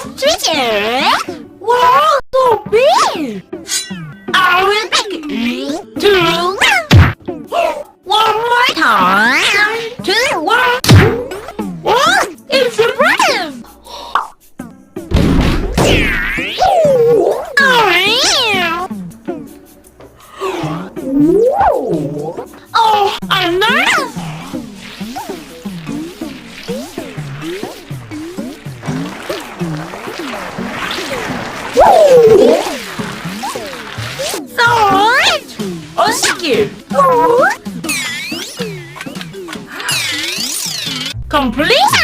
Ostrich! Wow, so big! I will make it 2, 1 more time. 2, 1. What? It's impressive! Oh, I'm nervous! So rich! Oh, thank you! Complete!